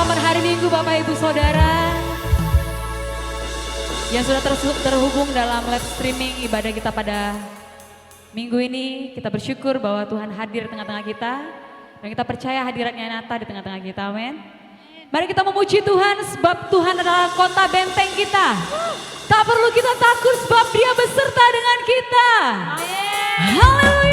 selamat hari Minggu Bapak Ibu Saudara yang sudah terhubung dalam live streaming ibadah kita pada minggu ini. Kita bersyukur bahwa Tuhan hadir di tengah-tengah kita dan kita percaya hadiratnya nyata di tengah-tengah kita, amin. Mari kita memuji Tuhan sebab Tuhan adalah kota benteng kita. Tak perlu kita takut sebab Dia beserta dengan kita. Haleluya.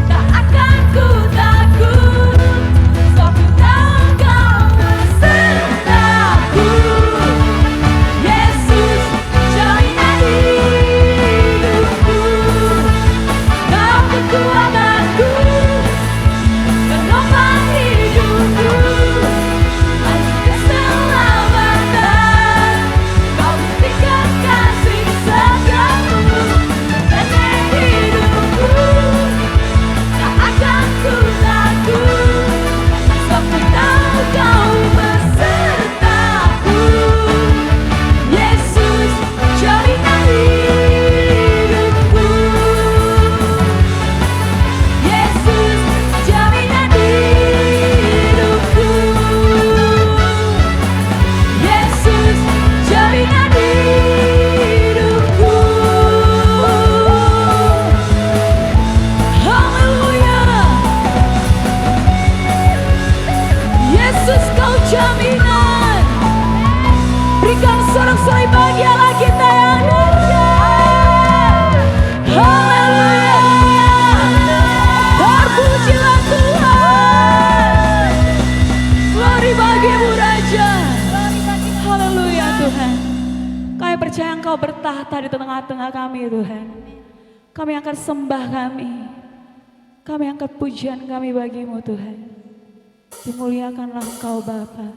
Tak akan percaya Engkau bertahta di tengah-tengah kami Tuhan. Kami angkat sembah kami angkat pujian kami bagimu Tuhan. Dimuliakanlah Engkau Bapa.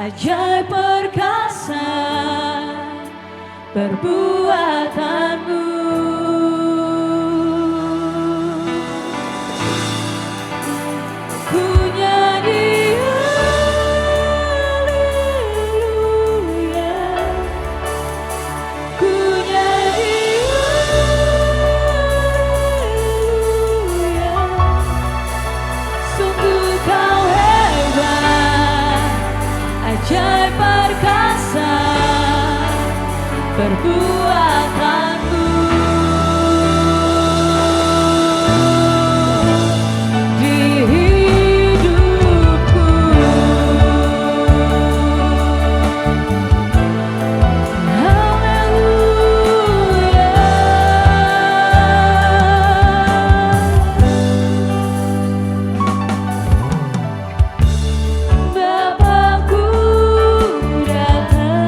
Ajaib perkasa perbuatanmu. Ku nyanyi haleluya, ku nyanyi haleluya. Sungguh kau hebat, ajaib perkasa perbuatanmu. Di hidupku haleluya. Bapakku datang.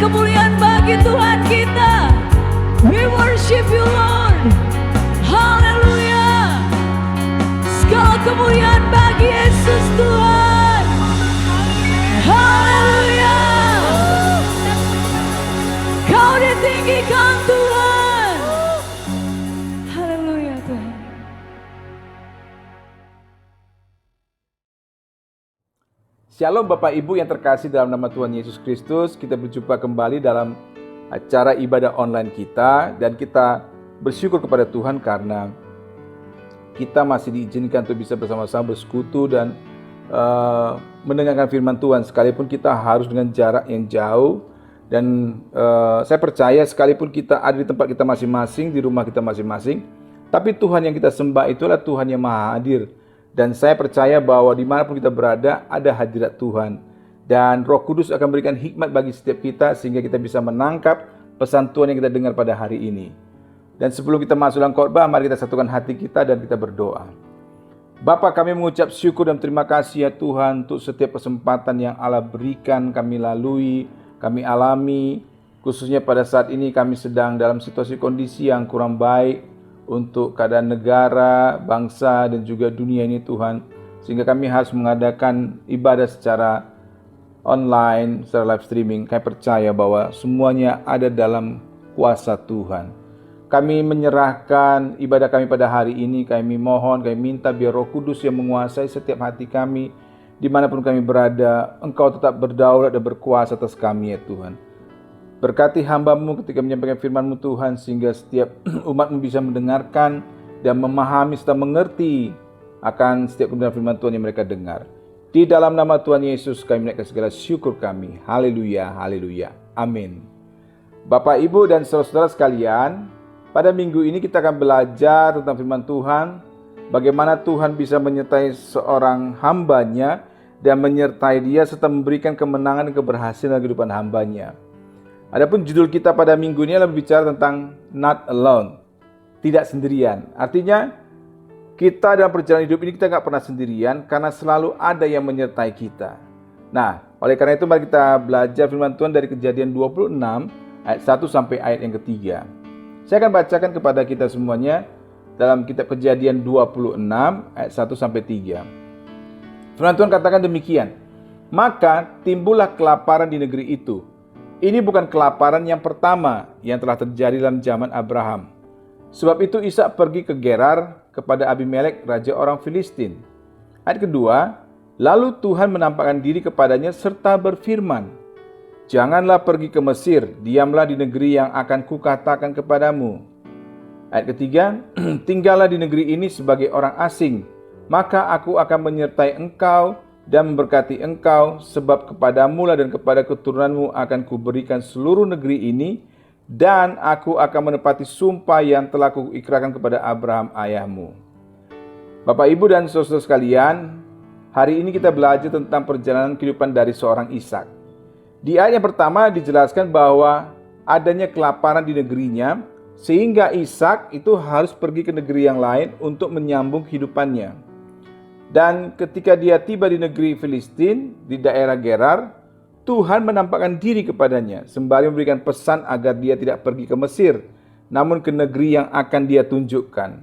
kemuliaan bagi Tuhan kita. We worship you Lord. Haleluya. Segala kemuliaan bagi Yesus Tuhan. Haleluya. Kau ditinggikan Tuhan. Haleluya Tuhan. Shalom Bapak Ibu yang terkasih dalam nama Tuhan Yesus Kristus. Kita berjumpa kembali dalam acara ibadah online kita. Dan kita bersyukur kepada Tuhan karena kita masih diizinkan untuk bisa bersama-sama bersekutu dan mendengarkan firman Tuhan. Sekalipun kita harus dengan jarak yang jauh. Dan saya percaya sekalipun kita ada di tempat kita masing-masing, di rumah kita masing-masing, tapi Tuhan yang kita sembah itulah Tuhan yang maha hadir. Dan saya percaya bahwa dimanapun kita berada, ada hadirat Tuhan. Dan Roh Kudus akan berikan hikmat bagi setiap kita, sehingga kita bisa menangkap pesan Tuhan yang kita dengar pada hari ini. Dan sebelum kita masuk dalam khotbah, mari kita satukan hati kita dan kita berdoa. Bapa, kami mengucap syukur dan terima kasih ya Tuhan, untuk setiap kesempatan yang Allah berikan kami lalui, kami alami. Khususnya pada saat ini kami sedang dalam situasi kondisi yang kurang baik, untuk keadaan negara, bangsa, dan juga dunia ini Tuhan. Sehingga kami harus mengadakan ibadah secara online, secara live streaming. Kami percaya bahwa semuanya ada dalam kuasa Tuhan. Kami menyerahkan ibadah kami pada hari ini. Kami mohon, kami minta biar Roh Kudus yang menguasai setiap hati kami. Dimanapun kami berada, Engkau tetap berdaulat dan berkuasa atas kami ya Tuhan. Berkati hamba-Mu ketika menyampaikan firman-Mu Tuhan, sehingga setiap umat-Mu bisa mendengarkan dan memahami serta mengerti akan setiap kebenaran firman Tuhan yang mereka dengar. Di dalam nama Tuhan Yesus kami menaikkan segala syukur kami. Haleluya, haleluya, amin. Bapak, Ibu, dan saudara-saudara sekalian, pada minggu ini kita akan belajar tentang firman Tuhan, bagaimana Tuhan bisa menyertai seorang hamba-Nya dan menyertai dia serta memberikan kemenangan dan keberhasilan dalam kehidupan hamba-Nya. Adapun judul kita pada minggu ini adalah berbicara tentang not alone, tidak sendirian. Artinya kita dalam perjalanan hidup ini kita nggak pernah sendirian, karena selalu ada yang menyertai kita. Nah, oleh karena itu mari kita belajar firman Tuhan dari Kejadian 26 ayat 1 sampai ayat yang ketiga. Saya akan bacakan kepada kita semuanya dalam kitab Kejadian 26 ayat 1 sampai 3. Firman Tuhan katakan demikian. Maka timbullah kelaparan di negeri itu. Ini bukan kelaparan yang pertama yang telah terjadi dalam zaman Abraham. Sebab itu Ishak pergi ke Gerar kepada Abimelek, raja orang Filistin. Ayat kedua, lalu Tuhan menampakkan diri kepadanya serta berfirman, janganlah pergi ke Mesir, diamlah di negeri yang akan kukatakan kepadamu. Ayat ketiga, tinggallah di negeri ini sebagai orang asing, maka aku akan menyertai engkau dan memberkati engkau, sebab kepadamu lah dan kepada keturunanmu akan kuberikan seluruh negeri ini, dan aku akan menepati sumpah yang telah kuikrarkan kepada Abraham ayahmu. Bapak, Ibu, dan saudara sekalian, hari ini kita belajar tentang perjalanan kehidupan dari seorang Ishak. Di ayat yang pertama dijelaskan bahwa adanya kelaparan di negerinya, sehingga Ishak itu harus pergi ke negeri yang lain untuk menyambung kehidupannya. Dan ketika dia tiba di negeri Filistin, di daerah Gerar, Tuhan menampakkan diri kepadanya sembari memberikan pesan agar dia tidak pergi ke Mesir, namun ke negeri yang akan dia tunjukkan.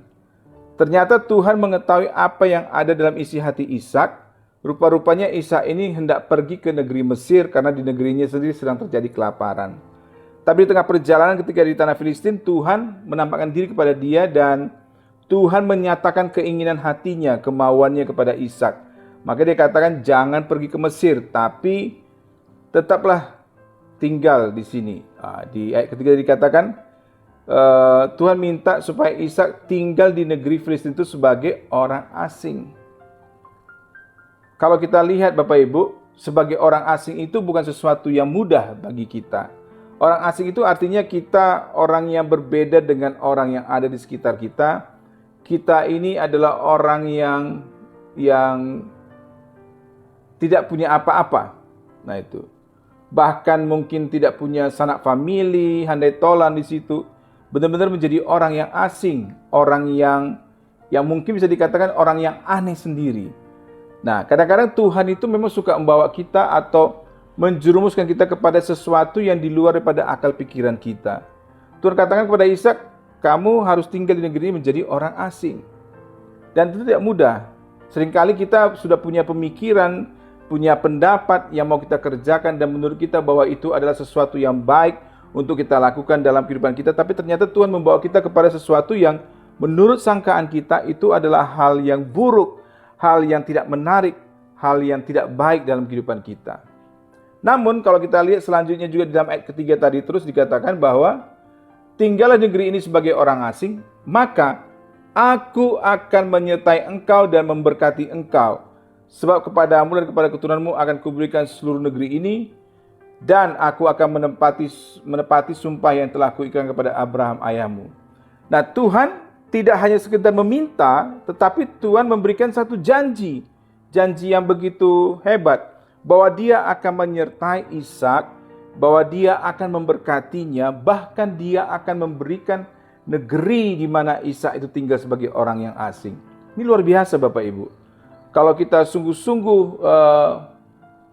Ternyata Tuhan mengetahui apa yang ada dalam isi hati Ishak. Rupa-rupanya Ishak ini hendak pergi ke negeri Mesir karena di negerinya sendiri sedang terjadi kelaparan. Tapi di tengah perjalanan ketika di tanah Filistin, Tuhan menampakkan diri kepada dia dan Tuhan menyatakan keinginan hatinya, kemauannya kepada Ishak. Maka dia katakan jangan pergi ke Mesir, tapi tetaplah tinggal di sini. Di ayat ketiga dikatakan Tuhan minta supaya Ishak tinggal di negeri Filistin itu sebagai orang asing. Kalau kita lihat Bapak Ibu, sebagai orang asing itu bukan sesuatu yang mudah bagi kita. Orang asing itu artinya kita orang yang berbeda dengan orang yang ada di sekitar kita. Kita ini adalah orang yang tidak punya apa-apa. Nah itu. Bahkan mungkin tidak punya sanak famili, handai tolan di situ. Benar-benar menjadi orang yang asing, orang yang mungkin bisa dikatakan orang yang aneh sendiri. Nah, kadang-kadang Tuhan itu memang suka membawa kita atau menjerumuskan kita kepada sesuatu yang di luar daripada akal pikiran kita. Tuhan katakan kepada Ishak, kamu harus tinggal di negeri ini menjadi orang asing. Dan itu tidak mudah. Seringkali kita sudah punya pemikiran, punya pendapat yang mau kita kerjakan dan menurut kita bahwa itu adalah sesuatu yang baik untuk kita lakukan dalam kehidupan kita. Tapi ternyata Tuhan membawa kita kepada sesuatu yang menurut sangkaan kita itu adalah hal yang buruk, hal yang tidak menarik, hal yang tidak baik dalam kehidupan kita. Namun kalau kita lihat selanjutnya juga di dalam ayat ketiga tadi terus dikatakan bahwa tinggallah negeri ini sebagai orang asing, maka aku akan menyertai engkau dan memberkati engkau. Sebab kepadamu dan kepada keturunanmu akan kuberikan seluruh negeri ini, dan aku akan menepati sumpah yang telah kuikat kepada Abraham ayahmu. Nah, Tuhan tidak hanya sekedar meminta, tetapi Tuhan memberikan satu janji. Janji yang begitu hebat, bahwa dia akan menyertai Ishak, bahwa dia akan memberkatinya, bahkan dia akan memberikan negeri di mana Ishak itu tinggal sebagai orang yang asing. Ini luar biasa Bapak Ibu. Kalau kita sungguh-sungguh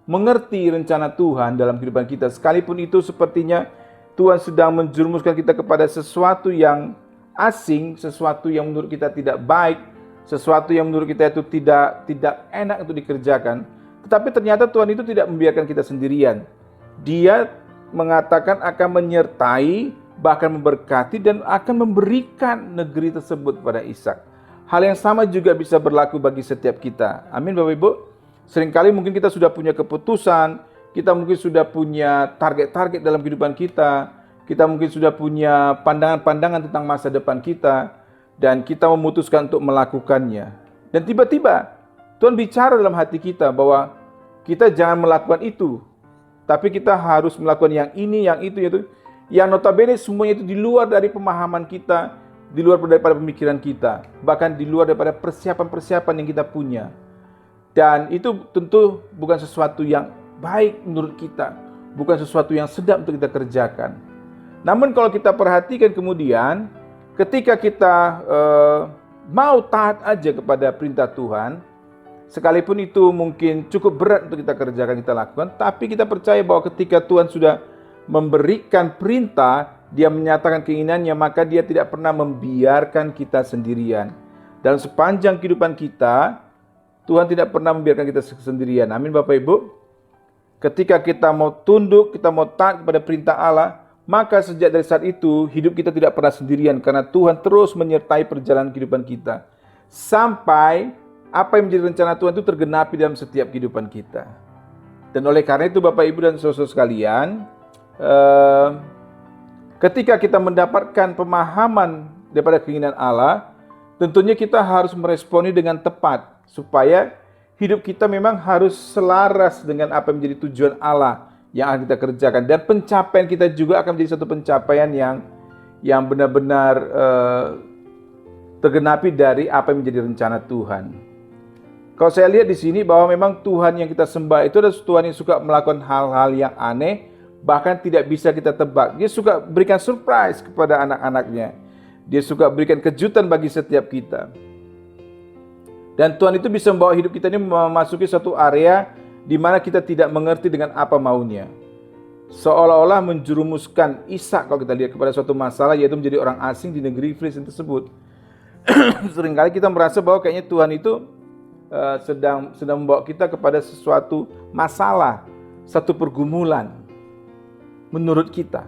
mengerti rencana Tuhan dalam kehidupan kita, sekalipun itu sepertinya Tuhan sedang menjerumuskan kita kepada sesuatu yang asing, sesuatu yang menurut kita tidak baik, sesuatu yang menurut kita itu tidak enak untuk dikerjakan. Tetapi ternyata Tuhan itu tidak membiarkan kita sendirian. Dia mengatakan akan menyertai, bahkan memberkati dan akan memberikan negeri tersebut kepada Ishak. Hal yang sama juga bisa berlaku bagi setiap kita. Amin Bapak Ibu. Seringkali mungkin kita sudah punya keputusan, kita mungkin sudah punya target-target dalam kehidupan kita, kita mungkin sudah punya pandangan-pandangan tentang masa depan kita, dan kita memutuskan untuk melakukannya. Dan tiba-tiba Tuhan bicara dalam hati kita bahwa kita jangan melakukan itu, tapi kita harus melakukan yang ini, yang itu, yang notabene semuanya itu di luar dari pemahaman kita, di luar daripada pemikiran kita, bahkan di luar daripada persiapan-persiapan yang kita punya. Dan itu tentu bukan sesuatu yang baik menurut kita, bukan sesuatu yang sedap untuk kita kerjakan. Namun kalau kita perhatikan kemudian, ketika kita mau taat aja kepada perintah Tuhan, sekalipun itu mungkin cukup berat untuk kita kerjakan, kita lakukan, tapi kita percaya bahwa ketika Tuhan sudah memberikan perintah, dia menyatakan keinginannya, maka dia tidak pernah membiarkan kita sendirian. Dalam sepanjang kehidupan kita, Tuhan tidak pernah membiarkan kita sendirian. Amin Bapak Ibu. Ketika kita mau tunduk, kita mau taat kepada perintah Allah, maka sejak dari saat itu, hidup kita tidak pernah sendirian, karena Tuhan terus menyertai perjalanan kehidupan kita. Sampai apa yang menjadi rencana Tuhan itu tergenapi dalam setiap kehidupan kita. Dan oleh karena itu Bapak Ibu dan saudara sekalian, ketika kita mendapatkan pemahaman daripada keinginan Allah, tentunya kita harus meresponi dengan tepat, supaya hidup kita memang harus selaras dengan apa yang menjadi tujuan Allah yang akan kita kerjakan. Dan pencapaian kita juga akan menjadi satu pencapaian yang benar-benar tergenapi dari apa yang menjadi rencana Tuhan. Kalau saya lihat di sini bahwa memang Tuhan yang kita sembah itu adalah Tuhan yang suka melakukan hal-hal yang aneh, bahkan tidak bisa kita tebak. Dia suka berikan surprise kepada anak-anaknya. Dia suka berikan kejutan bagi setiap kita. Dan Tuhan itu bisa membawa hidup kita ini memasuki suatu area di mana kita tidak mengerti dengan apa maunya. Seolah-olah menjerumuskan Ishak kalau kita lihat kepada suatu masalah, yaitu menjadi orang asing di negeri Filistin tersebut. Seringkali kita merasa bahwa kayaknya Tuhan itu sedang membawa kita kepada sesuatu masalah, satu pergumulan menurut kita.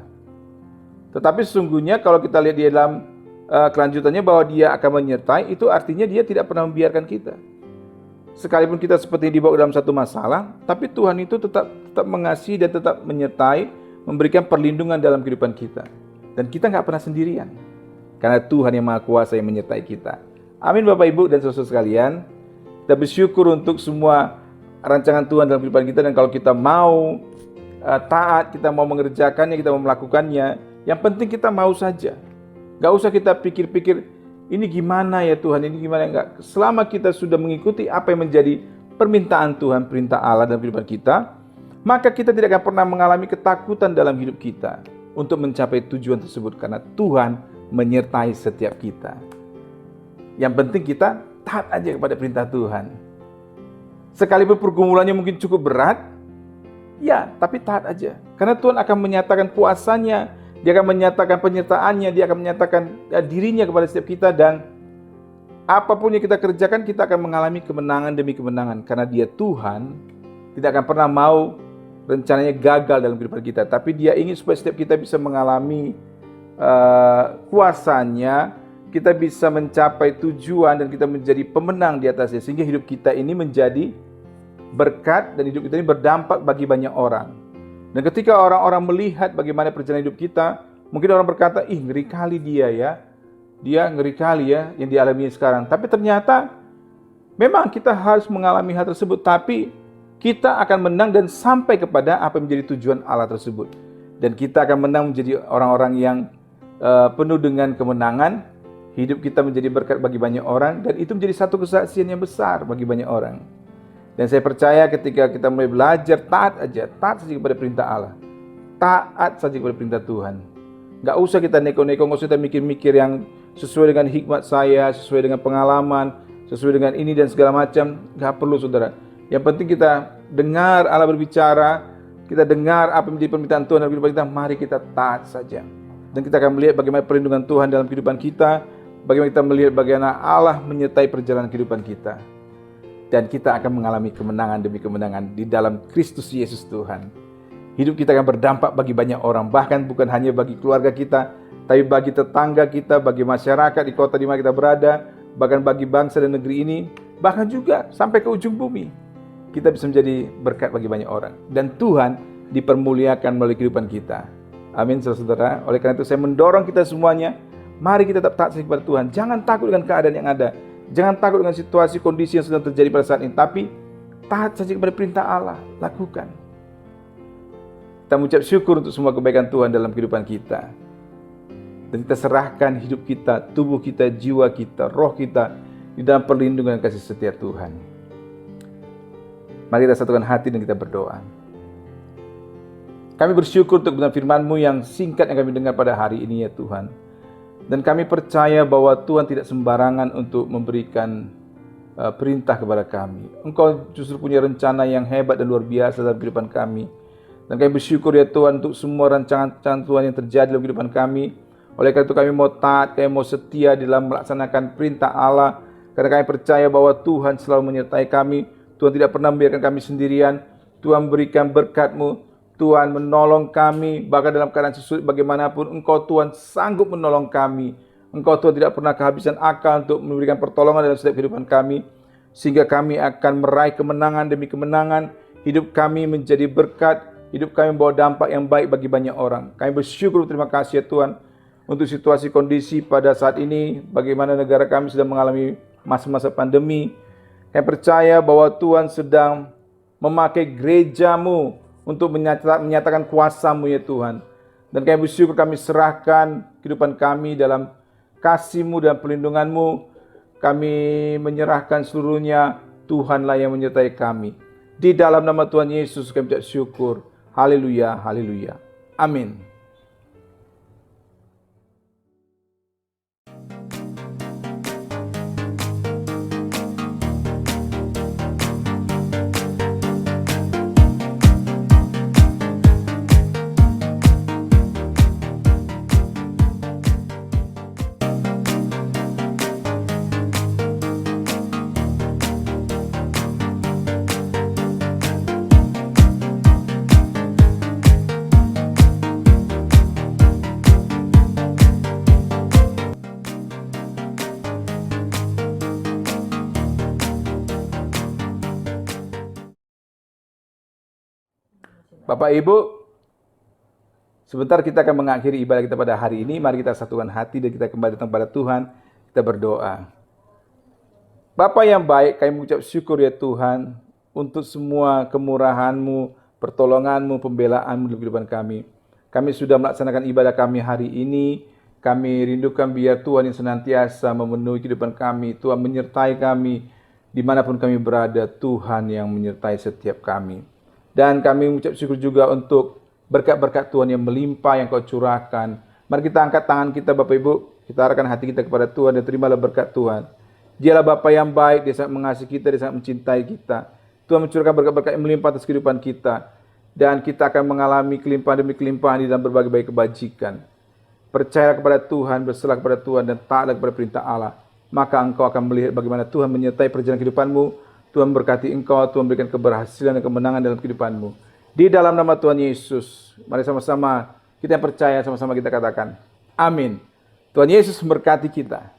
Tetapi sesungguhnya kalau kita lihat di dalam kelanjutannya bahwa dia akan menyertai, itu artinya dia tidak pernah membiarkan kita. Sekalipun kita seperti dibawa dalam satu masalah, tapi Tuhan itu tetap mengasihi dan tetap menyertai, memberikan perlindungan dalam kehidupan kita. Dan kita nggak pernah sendirian, karena Tuhan yang Maha Kuasa yang menyertai kita. Amin Bapak Ibu dan saudara sekalian. Kita bersyukur untuk semua rancangan Tuhan dalam kehidupan kita, dan kalau kita mau taat, kita mau mengerjakannya, kita mau melakukannya, yang penting kita mau saja. Gak usah kita pikir-pikir, ini gimana ya Tuhan, ini gimana enggak. Selama kita sudah mengikuti apa yang menjadi permintaan Tuhan, perintah Allah dalam kehidupan kita, maka kita tidak akan pernah mengalami ketakutan dalam hidup kita untuk mencapai tujuan tersebut, karena Tuhan menyertai setiap kita. Yang penting kita taat aja kepada perintah Tuhan. Sekalipun pergumulannya mungkin cukup berat, Ya, tapi taat aja. Karena Tuhan akan menyatakan kuasanya, Dia akan menyatakan penyertaannya, Dia akan menyatakan dirinya kepada setiap kita, dan apapun yang kita kerjakan, kita akan mengalami kemenangan demi kemenangan. Karena Dia Tuhan, tidak akan pernah mau rencananya gagal dalam kehidupan kita. Tapi Dia ingin supaya setiap kita bisa mengalami kuasanya, kita bisa mencapai tujuan, dan kita menjadi pemenang di atasnya. Sehingga hidup kita ini menjadi berkat, dan hidup kita ini berdampak bagi banyak orang. Dan ketika orang-orang melihat bagaimana perjalanan hidup kita, mungkin orang berkata, ih ngeri kali dia ya. Dia ngeri kali ya yang dialami sekarang. Tapi ternyata memang kita harus mengalami hal tersebut, tapi kita akan menang dan sampai kepada apa yang menjadi tujuan Allah tersebut. Dan kita akan menang menjadi orang-orang yang penuh dengan kemenangan. Hidup kita menjadi berkat bagi banyak orang, dan itu menjadi satu kesaksian yang besar bagi banyak orang. Dan saya percaya ketika kita mulai belajar taat saja kepada perintah Allah. Taat saja kepada perintah Tuhan. Gak usah kita neko-neko, gak usah kita mikir-mikir yang sesuai dengan hikmat saya, sesuai dengan pengalaman, sesuai dengan ini dan segala macam. Gak perlu, saudara. Yang penting kita dengar Allah berbicara, kita dengar apa yang menjadi permintaan Tuhan dalam kehidupan kita, mari kita taat saja. Dan kita akan melihat bagaimana perlindungan Tuhan dalam kehidupan kita, bagaimana kita melihat bagaimana Allah menyertai perjalanan kehidupan kita. Dan kita akan mengalami kemenangan demi kemenangan di dalam Kristus Yesus Tuhan. Hidup kita akan berdampak bagi banyak orang, bahkan bukan hanya bagi keluarga kita, tapi bagi tetangga kita, bagi masyarakat di kota di mana kita berada, bahkan bagi bangsa dan negeri ini, bahkan juga sampai ke ujung bumi. Kita bisa menjadi berkat bagi banyak orang. Dan Tuhan dipermuliakan melalui kehidupan kita. Amin, saudara. Oleh karena itu saya mendorong kita semuanya, mari kita tetap taat kepada Tuhan. Jangan takut dengan keadaan yang ada. Jangan takut dengan situasi, kondisi yang sedang terjadi pada saat ini. Tapi taat saja kepada perintah Allah. Lakukan. Kita mengucap syukur untuk semua kebaikan Tuhan dalam kehidupan kita. Dan kita serahkan hidup kita, tubuh kita, jiwa kita, roh kita di dalam perlindungan kasih setia Tuhan. Mari kita satukan hati dan kita berdoa. Kami bersyukur untuk benar firman-Mu yang singkat yang kami dengar pada hari ini ya Tuhan. Dan kami percaya bahwa Tuhan tidak sembarangan untuk memberikan perintah kepada kami. Engkau justru punya rencana yang hebat dan luar biasa dalam kehidupan kami. Dan kami bersyukur ya Tuhan untuk semua rancangan Tuhan yang terjadi dalam kehidupan kami. Oleh karena itu kami mau taat, kami mau setia dalam melaksanakan perintah Allah. Karena kami percaya bahwa Tuhan selalu menyertai kami. Tuhan tidak pernah membiarkan kami sendirian. Tuhan berikan berkat-Mu. Tuhan menolong kami, bahkan dalam keadaan sesulit bagaimanapun, Engkau Tuhan sanggup menolong kami. Engkau Tuhan tidak pernah kehabisan akal untuk memberikan pertolongan dalam setiap kehidupan kami, sehingga kami akan meraih kemenangan demi kemenangan. Hidup kami menjadi berkat, hidup kami membawa dampak yang baik bagi banyak orang. Kami bersyukur, terima kasih ya Tuhan, untuk situasi kondisi pada saat ini, bagaimana negara kami sedang mengalami masa-masa pandemi. Kami percaya bahwa Tuhan sedang memakai gereja-Mu untuk menyatakan kuasa-Mu ya Tuhan. Dan kami bersyukur, kami serahkan kehidupan kami dalam kasih-Mu dan perlindungan-Mu. Kami menyerahkan seluruhnya, Tuhanlah yang menyertai kami. Di dalam nama Tuhan Yesus kami ucap syukur. Haleluya, haleluya. Amin. Bapak Ibu, sebentar kita akan mengakhiri ibadah kita pada hari ini. Mari kita satukan hati dan kita kembali datang kepada Tuhan. Kita berdoa. Bapa yang baik, kami mengucap syukur ya Tuhan untuk semua kemurahan-Mu, pertolongan-Mu, pembelaan-Mu dalam kehidupan kami. Kami sudah melaksanakan ibadah kami hari ini. Kami rindukan biar Tuhan yang senantiasa memenuhi kehidupan kami. Tuhan menyertai kami dimanapun kami berada. Tuhan yang menyertai setiap kami. Dan kami mengucap syukur juga untuk berkat-berkat Tuhan yang melimpah yang Kau curahkan. Mari kita angkat tangan kita Bapak Ibu. Kita arahkan hati kita kepada Tuhan dan terimalah berkat Tuhan. Dialah Bapa yang baik, Dia sangat mengasihi kita, Dia sangat mencintai kita. Tuhan mencurahkan berkat-berkat yang melimpah atas kehidupan kita. dan kita akan mengalami kelimpahan demi kelimpahan di dalam berbagai kebajikan. Percaya kepada Tuhan, berserah kepada Tuhan, dan taatlah kepada perintah Allah. Maka engkau akan melihat bagaimana Tuhan menyertai perjalanan kehidupanmu. Tuhan berkati engkau, Tuhan berikan keberhasilan dan kemenangan dalam kehidupanmu. Di dalam nama Tuhan Yesus, mari sama-sama kita yang percaya, sama-sama kita katakan, amin. Tuhan Yesus memberkati kita.